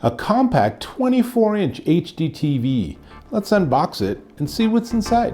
a compact 24-inch HD TV. Let's unbox it and see what's inside.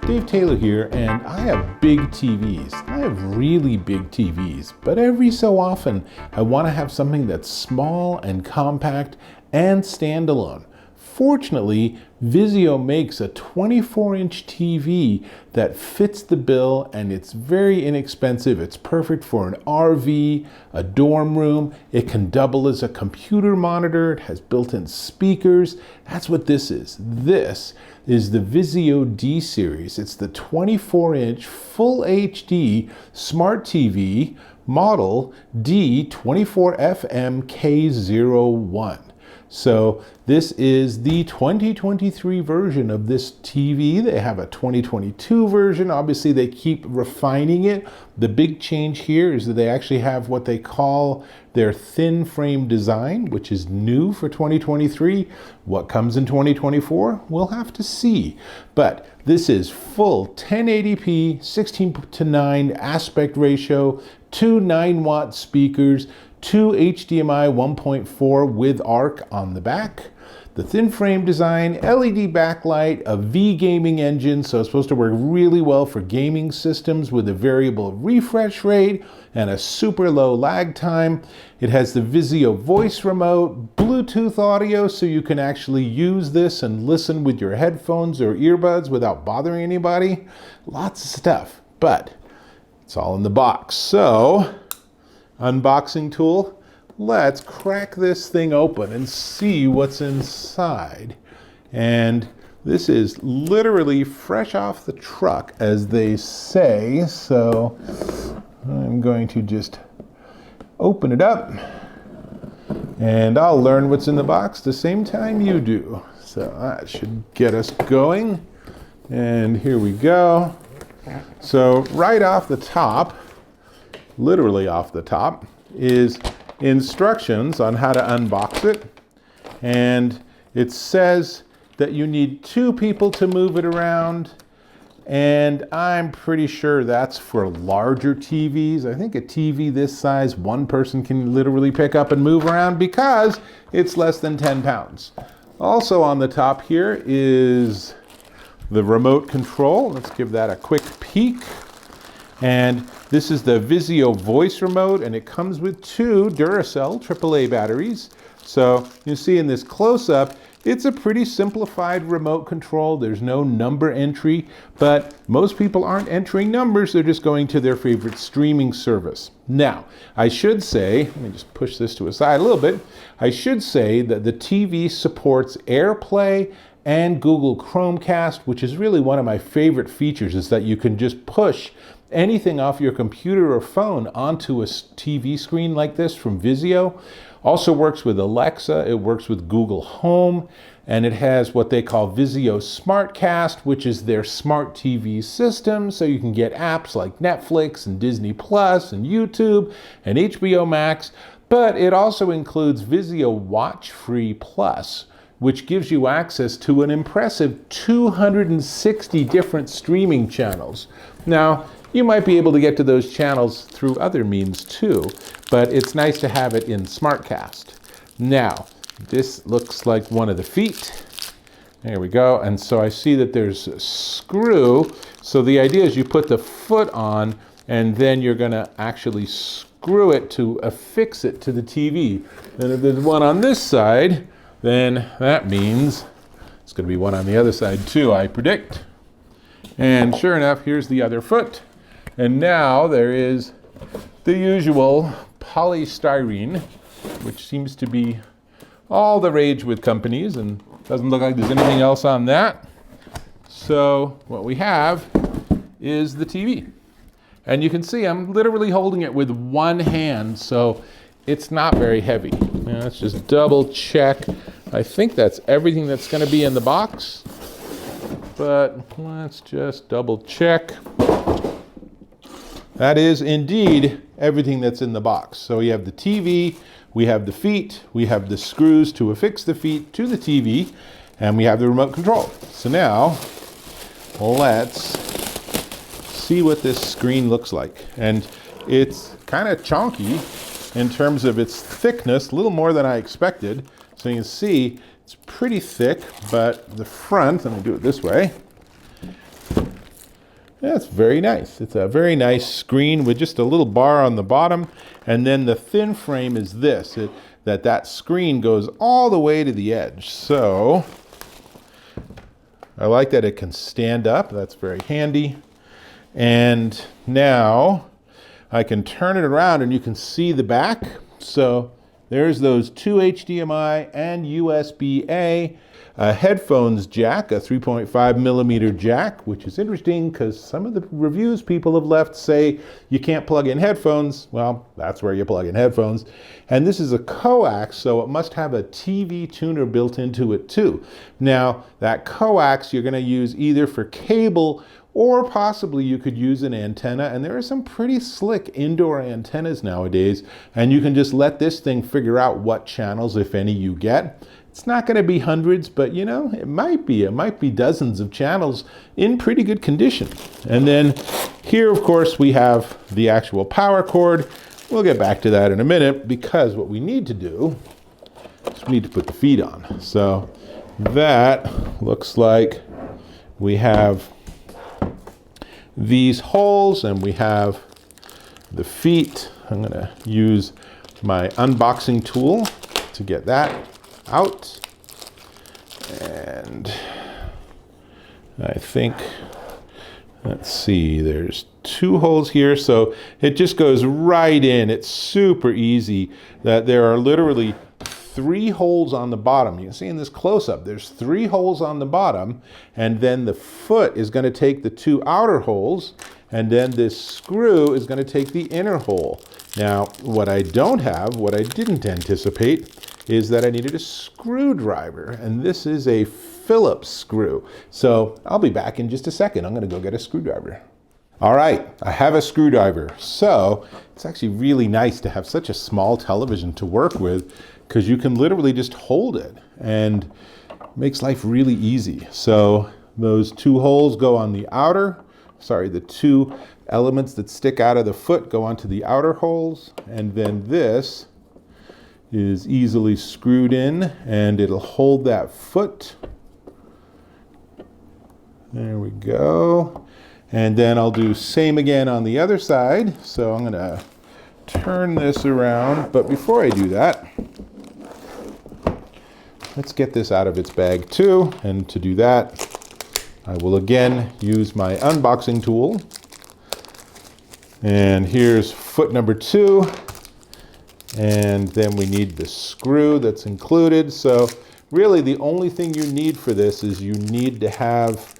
Dave Taylor here, and I have big TVs. I have really big TVs, but every so often I want to have something that's small and compact and standalone. Fortunately, Vizio makes a 24-inch TV that fits the bill, and it's very inexpensive. It's perfect for an RV, a dorm room. It can double as a computer monitor. It has built-in speakers. That's what this is. This is the Vizio D-Series. It's the 24-inch Full HD Smart TV model D24FMK01. So this is the 2023 version of this TV. They have a 2022 version. Obviously, they keep refining it. The big change here is that they actually have what they call their thin frame design, which is new for 2023. What comes in 2024, we'll have to see. But this is full 1080p, 16:9 aspect ratio, 2 9-watt speakers, 2 HDMI 1.4 with ARC on the back, the thin frame design, LED backlight, a V gaming engine, so it's supposed to work really well for gaming systems with a variable refresh rate and a super low lag time. It has the Vizio voice remote, Bluetooth audio, so you can actually use this and listen with your headphones or earbuds without bothering anybody. Lots of stuff, but it's all in the box. So, unboxing tool. Let's crack this thing open and see what's inside. And this is literally fresh off the truck, as they say. So I'm going to just open it up and I'll learn what's in the box the same time you do. So that should get us going. And here we go. So right off the top, literally off the top, is instructions on how to unbox it. And it says that you need 2 people to move it around. And I'm pretty sure that's for larger TVs. I think a TV this size, one person can literally pick up and move around because it's less than 10 pounds. Also on the top here is the remote control. Let's give that a quick peek. And this is the Vizio voice remote, and it comes with 2 Duracell AAA batteries. So you see in this close-up, it's a pretty simplified remote control. There's no number entry, but most people aren't entering numbers. They're just going to their favorite streaming service. Now, I should say, let me just push this to a side a little bit. I should say that the TV supports AirPlay and Google Chromecast, which is really one of my favorite features, is that you can just push anything off your computer or phone onto a TV screen like this from Vizio. Also works with Alexa, it works with Google Home, and it has what they call Vizio SmartCast, which is their smart TV system, so you can get apps like Netflix and Disney Plus and YouTube and HBO Max, but it also includes Vizio Watch Free Plus, which gives you access to an impressive 260 different streaming channels. Now, you might be able to get to those channels through other means too, but it's nice to have it in SmartCast. Now, this looks like one of the feet. There we go. And so I see that there's a screw. So the idea is you put the foot on and then you're gonna actually screw it to affix it to the TV. And if there's one on this side, then that means it's gonna be one on the other side too, I predict. And sure enough, here's the other foot. And now there is the usual polystyrene, which seems to be all the rage with companies, and doesn't look like there's anything else on that. So what we have is the TV. And you can see I'm literally holding it with one hand, so it's not very heavy. Now, let's just double check. I think that's everything that's going to be in the box, but let's just double check. That is indeed everything that's in the box. So we have the TV, we have the feet, we have the screws to affix the feet to the TV, and we have the remote control. So now, let's see what this screen looks like. And it's kind of chunky in terms of its thickness, a little more than I expected. So you can see it's pretty thick, but the front, let me do it this way. That's very nice. It's a very nice screen with just a little bar on the bottom. And then the thin frame is this, that screen goes all the way to the edge. So I like that it can stand up. That's very handy. And now I can turn it around and you can see the back. So there's those two HDMI and USB-A, a headphones jack, a 3.5 millimeter jack, which is interesting because some of the reviews people have left say you can't plug in headphones. Well, that's where you plug in headphones. And this is a coax, so it must have a TV tuner built into it too. Now, that coax you're going to use either for cable or possibly you could use an antenna, and there are some pretty slick indoor antennas nowadays, and you can just let this thing figure out what channels, if any, you get. It's not going to be hundreds, but you know, it might be dozens of channels in pretty good condition. And then here, of course, we have the actual power cord. We'll get back to that in a minute, because what we need to do is we need to put the feet on. So that looks like we have these holes and we have the feet. I'm going to use my unboxing tool to get that out. And I think, let's see, there's two holes here, so it just goes right in. It's super easy. That there are literally 3 holes on the bottom. You can see in this close-up, there's 3 holes on the bottom, and then the foot is going to take the 2 outer holes, and then this screw is going to take the inner hole. Now, what I don't have, what I didn't anticipate, is that I needed a screwdriver, and this is a Phillips screw. So I'll be back in just a second. I'm going to go get a screwdriver. All right, I have a screwdriver. So it's actually really nice to have such a small television to work with, because you can literally just hold it and it makes life really easy. So those 2 holes go on the outer, the 2 elements that stick out of the foot go onto the outer holes, and then this is easily screwed in and it'll hold that foot. There we go. And then I'll do same again on the other side. So I'm gonna turn this around, but before I do that, let's get this out of its bag too. And to do that, I will again use my unboxing tool. And here's foot number 2. And then we need the screw that's included. So really the only thing you need for this is you need to have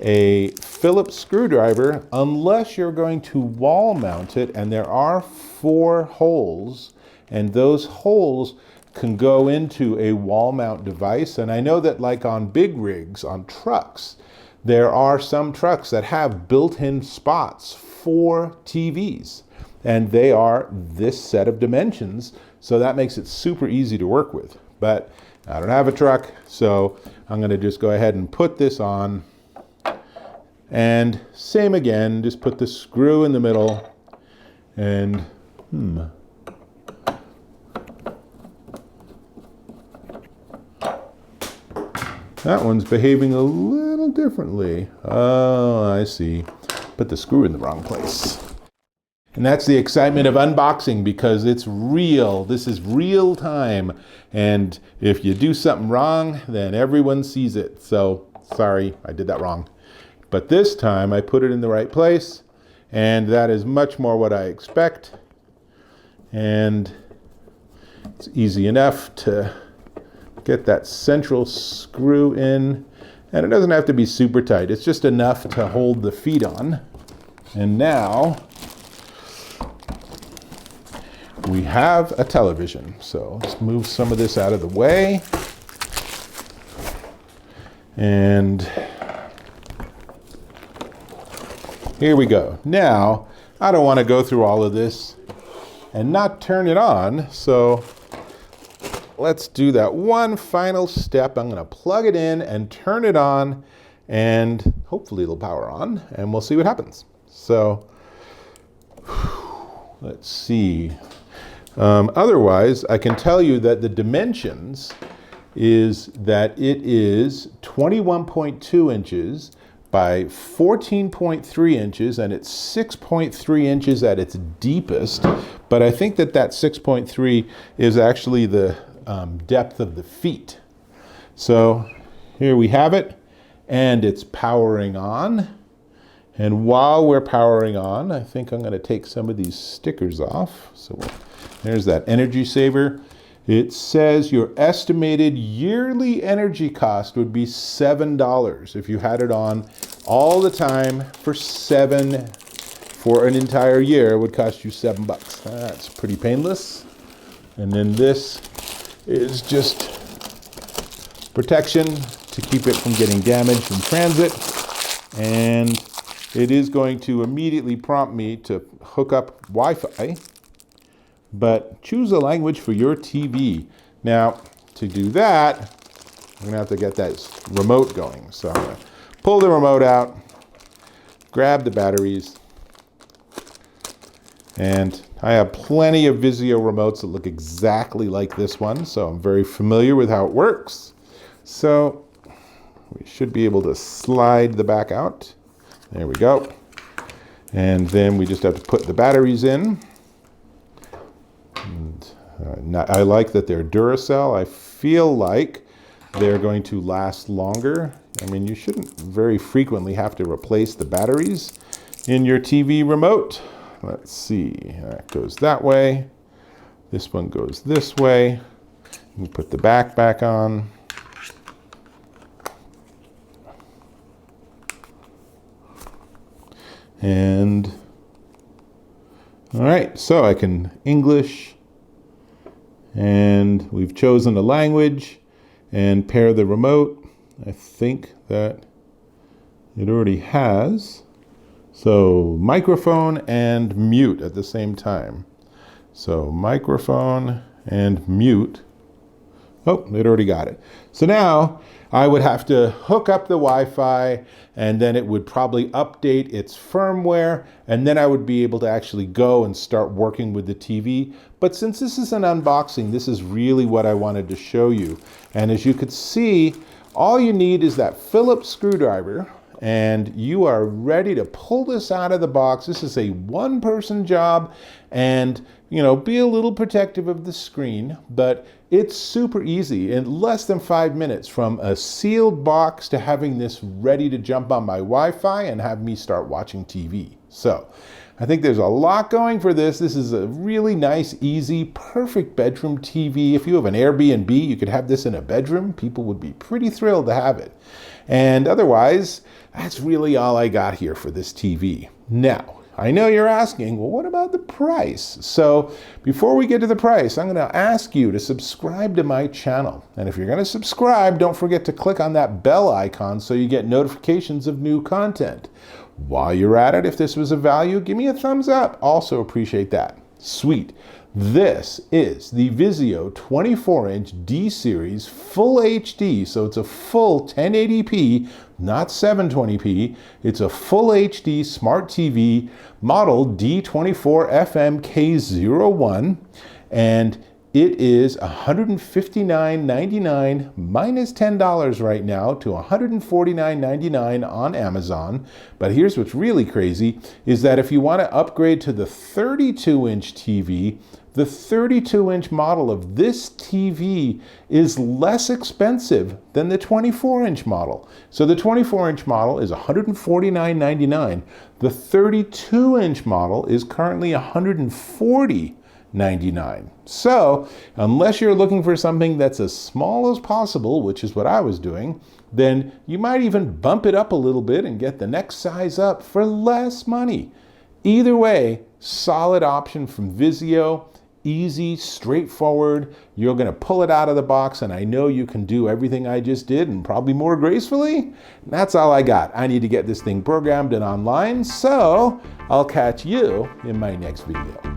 a Phillips screwdriver, unless you're going to wall mount it. And there are 4 holes, and those holes can go into a wall mount device. And I know that like on big rigs, on trucks, there are some trucks that have built-in spots for TVs, and they are this set of dimensions. So that makes it super easy to work with. But I don't have a truck, so I'm going to just go ahead and put this on. And same again, just put the screw in the middle, and that one's behaving a little differently. Oh, I see. Put the screw in the wrong place. And that's the excitement of unboxing, because it's real. This is real time. And if you do something wrong, then everyone sees it. So sorry, I did that wrong. But this time I put it in the right place, and that is much more what I expect. And it's easy enough to get that central screw in, and it doesn't have to be super tight. It's just enough to hold the feet on. And now we have a television. So let's move some of this out of the way. And here we go. Now, I don't want to go through all of this and not turn it on. So let's do that one final step. I'm going to plug it in and turn it on, and hopefully it'll power on, and we'll see what happens. So let's see. Otherwise, I can tell you that the dimensions is that it is 21.2 inches by 14.3 inches, and it's 6.3 inches at its deepest. But I think that 6.3 is actually the depth of the feet. So here we have it, and it's powering on. And while we're powering on, I think I'm going to take some of these stickers off. So there's that energy saver. It says your estimated yearly energy cost would be $7 if you had it on all the time for for an entire year. It would cost you $7. That's pretty painless. And then this is just protection to keep it from getting damaged in transit. And it is going to immediately prompt me to hook up Wi-Fi, but choose a language for your TV. Now, to do that, I'm gonna have to get that remote going. So I'm gonna pull the remote out, grab the batteries, and I have plenty of Vizio remotes that look exactly like this one, so I'm very familiar with how it works. So we should be able to slide the back out. There we go. And then we just have to put the batteries in. And, I like that they're Duracell. I feel like they're going to last longer. I mean, you shouldn't very frequently have to replace the batteries in your TV remote. Let's see, that goes that way. This one goes this way. We put the back on. And all right, so I can English, and we've chosen a language and pair the remote. I think that it already has. So microphone and mute at the same time. So microphone and mute. Oh, it already got it. So now I would have to hook up the Wi-Fi, and then it would probably update its firmware, and then I would be able to actually go and start working with the TV. But since this is an unboxing, this is really what I wanted to show you. And as you could see, all you need is that Phillips screwdriver, and you are ready to pull this out of the box. This is a one-person job, and be a little protective of the screen, but it's super easy. In less than 5 minutes, from a sealed box to having this ready to jump on my Wi-Fi and have me start watching TV. So I think there's a lot going for this. This is a really nice, easy, perfect bedroom TV. If you have an Airbnb, you could have this in a bedroom. People would be pretty thrilled to have it. And otherwise, that's really all I got here for this TV. Now, I know you're asking, well, what about the price? So before we get to the price, I'm going to ask you to subscribe to my channel. And if you're going to subscribe, don't forget to click on that bell icon so you get notifications of new content. While you're at it, if this was of value, give me a thumbs up. Also appreciate that. Sweet. This is the Vizio 24-inch D-Series Full HD. So it's a full 1080p, not 720p. It's a Full HD Smart TV model D24FMK01. And it is $159.99 minus $10 right now to $149.99 on Amazon. But here's what's really crazy is that if you want to upgrade to the 32-inch TV, the 32-inch model of this TV is less expensive than the 24-inch model. So the 24-inch model is $149.99. The 32-inch model is currently $140.99. So unless you're looking for something that's as small as possible, which is what I was doing, then you might even bump it up a little bit and get the next size up for less money. Either way, solid option from Vizio. Easy, straightforward. You're going to pull it out of the box, and I know you can do everything I just did and probably more gracefully. That's all I got. I need to get this thing programmed and online, so I'll catch you in my next video.